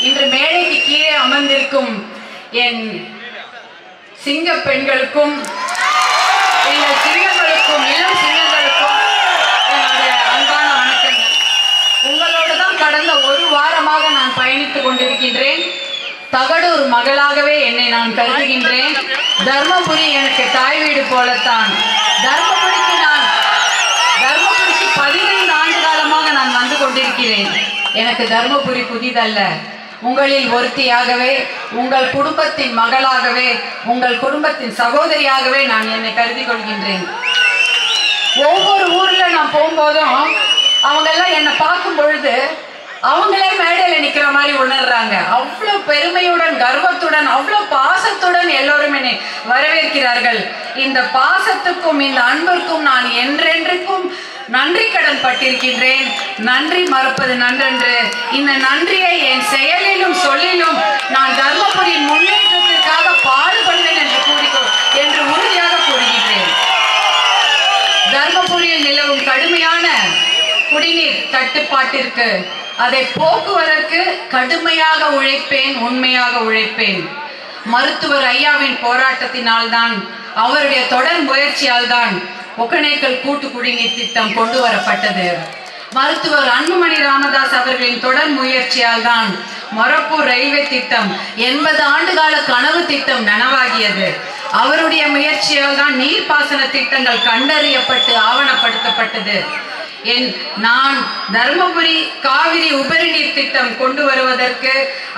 இன்று மேடைக்கு கீழே அமர்ந்திருக்கும் என் சிங்க பெண்களுக்கும் எங்கள் சிங்கங்களுக்கும் இளம் சிங்கங்களுக்கும் என்னுடைய அன்பான வணக்கங்கள். உங்களோடு தான் கடந்த ஒரு வாரமாக நான் பயணித்துக் கொண்டிருக்கின்றேன். தகடூர் மகளாகவே என்னை நான் கருதுகின்றேன். தர்மபுரி எனக்கு தாய் வீடு போலத்தான். தர்மபுரிக்கு 15 ஆண்டு காலமாக நான் வந்து கொண்டிருக்கிறேன். எனக்கு தர்மபுரி புதிதல்ல. உங்களில் ஒருத்தியாகவே, உங்கள் குடும்பத்தின் மகளாகவே, உங்கள் குடும்பத்தின் சகோதரியாகவே நான் என்னை கருதி கொள்கின்றேன். ஒவ்வொரு ஊர்ல நான் போகும்போதும் அவங்க எல்லாம் என்னை பார்க்கும் பொழுது அவங்களே மேடையில நிக்கிற மாதிரி உணர்றாங்க. அவ்வளவு பெருமையுடன், கர்வத்துடன், அவ்வளவு பாசத்துடன் எல்லோரும் என்னை வரவேற்கிறார்கள். இந்த பாசத்துக்கும் இந்த அன்பிற்கும் நான் என்றென்றைக்கும் நன்றி கடன் பட்டிருக்கின்றேன். நன்றி மறப்பது நன்றன்று. இந்த நன்றியை என் செயலிலும் சொல்லிலும் நான் தர்மபுரியின் முன்னேற்றத்திற்காக பாடுபடுவேன் என்று உறுதியாக கூறுகின்றேன். தர்மபுரியில் நிலவும் கடுமையான குடிநீர் தட்டுப்பாட்டிற்கு அதை போக்குவதற்கு கடுமையாக உழைப்பேன், உண்மையாக உழைப்பேன். மருத்துவர் ஐயாவின் போராட்டத்தினால் தான், அவருடைய தொடர் முயற்சியால் தான் ஒகேனக்கல் கூட்டு குடிநீர் திட்டம் கொண்டு வரப்பட்டது. மருத்துவர் அன்புமணி ராமதாஸ் அவர்களின் தொடர் முயற்சியால் தான் மொரப்பூர் ரயில்வே திட்டம் 80 ஆண்டுகால கனவு திட்டம் நனவாகியது. அவருடைய முயற்சியால் தான் நீர்ப்பாசன திட்டங்கள் கண்டறியப்பட்டு ஆவணப்படுத்தப்பட்டது. நான் தர்மபுரி காவிரி உபரி நீர் திட்டம் கொண்டு வருவதற்கு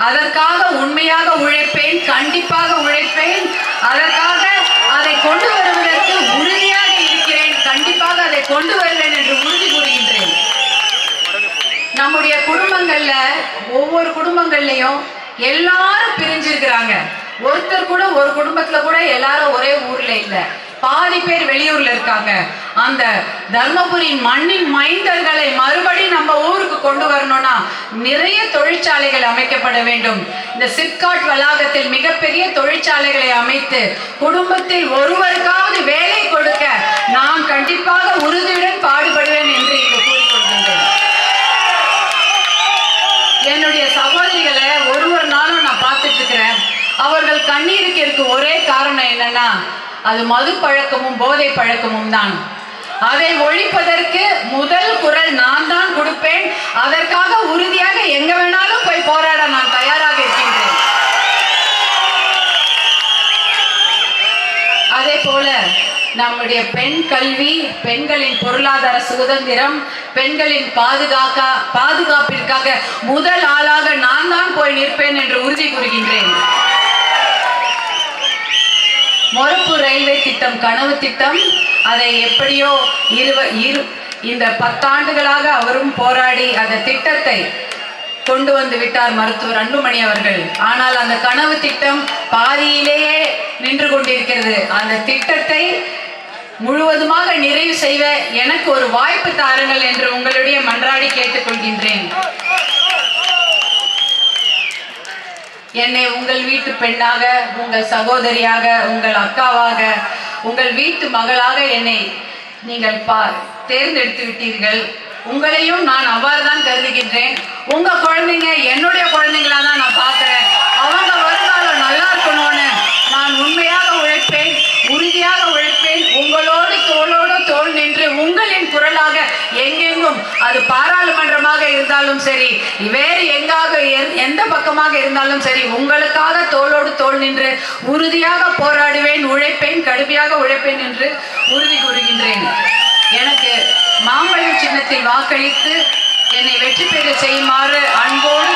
அதற்காக உண்மையாக உழைப்பேன், கண்டிப்பாக உழைப்பேன். அதற்காக அதை கொண்டு வருவதற்கு உறுதியாக இருக்கிறேன். கண்டிப்பாக அதை கொண்டு வருவேன் என்று உறுதி கூறுகின்றேன். நம்முடைய குடும்பங்கள்ல ஒவ்வொரு குடும்பங்கள்லயும் எல்லாரும் பிரிஞ்சிருக்கிறாங்க. ஒருத்தர் கூட ஒரு குடும்பத்துல கூட எல்லாரும் ஒரே ஊர்ல இல்ல, பாதி பேர் வெளியூர்ல இருக்காங்க. அந்த தர்மபுரி மண்ணின் மைந்தர்களை மறுபடி நம்ம ஊருக்கு கொண்டு வரணும்னா நிறைய தொழிற்சாலைகள் அமைக்கப்பட வேண்டும். இந்த சிப்காட் வளாகத்தில் மிகப்பெரிய தொழிற்சாலைகளை அமைத்து குடும்பத்தில் ஒருவருக்காவது வேலை கொடுக்க நான் கண்டிப்பாக உறுதியுடன் பாடுபடுவேன் என்று இங்கு கூறிக்கொள்கின்றேன். என்னுடைய சகோதரிகளை ஒரு நாளும் நான் பார்த்துட்டு இருக்கிறேன். அவர்கள் கண்ணீருக்கு இருக்கு ஒரே காரணம் என்னன்னா, அது மது பழக்கமும் போதை பழக்கமும் தான். அதை ஒழிப்பதற்கு முதல் குரல் நான் தான் கொடுப்பேன். அதற்காக உறுதியாக எங்க வேணாலும் போய் போராட நான் தயாராக இருக்கின்றேன். அதே போல நம்முடைய பெண் கல்வி, பெண்களின் பொருளாதார சுதந்திரம், பெண்களின் பாதுகாப்பிற்காக முதல் ஆளாக நான் தான் போய் நிற்பேன் என்று உறுதி கூறுகின்றேன். மொரப்பூர் ரயில்வே திட்டம் கனவு திட்டம், அதை எப்படியோ இந்த 10 ஆண்டுகளாக அவரும் போராடி அந்த திட்டத்தை கொண்டு வந்து விட்டார் மருத்துவர் அன்புமணி அவர்கள். ஆனால் அந்த கனவு திட்டம் பாதியிலேயே நின்று கொண்டிருக்கிறது. அந்த திட்டத்தை முழுவதுமாக நிறைவு செய்ய எனக்கு ஒரு வாய்ப்பு தாருங்கள் என்று உங்களுடைய மன்றாடி கேட்டுக்கொள்கின்றேன். என்னை உங்கள் வீட்டு பெண்ணாக, உங்கள் சகோதரியாக, உங்கள் அக்காவாக, உங்கள் வீட்டு மகளாக என்னை நீங்கள் தேர்ந்தெடுத்து விட்டீர்கள். உங்களையும் நான் அவ்வாறு தான் கருதுகின்றேன். உங்க குழந்தைங்க என்னுடைய குழந்தைங்களா தான் நான் பார்க்கிறேன். அவங்க வருங்காலம் நல்லா இருக்கணும்னு நான் உண்மையாக உழைப்பேன், உறுதியாக உழைப்பேன். உங்களோடு தோளோடு தோள் நின்று உங்களின் குரலாக எங்கெங்கும், அது பாராளுமன்றமாக இருந்தாலும் சரி, வேறு எந்த பக்கமாக இருந்தாலும் சரி, உங்களுக்காக தோளோடு தோள் நின்று உறுதியாக போராடுவேன், உழைப்பேன், கடுமையாக உழைப்பேன் என்று உறுதி கூறுகின்றேன். எனக்கு மாம்பழம் சின்னத்தில் வாக்களித்து என்னை வெற்றி பெற செய்யுமாறு அன்போடு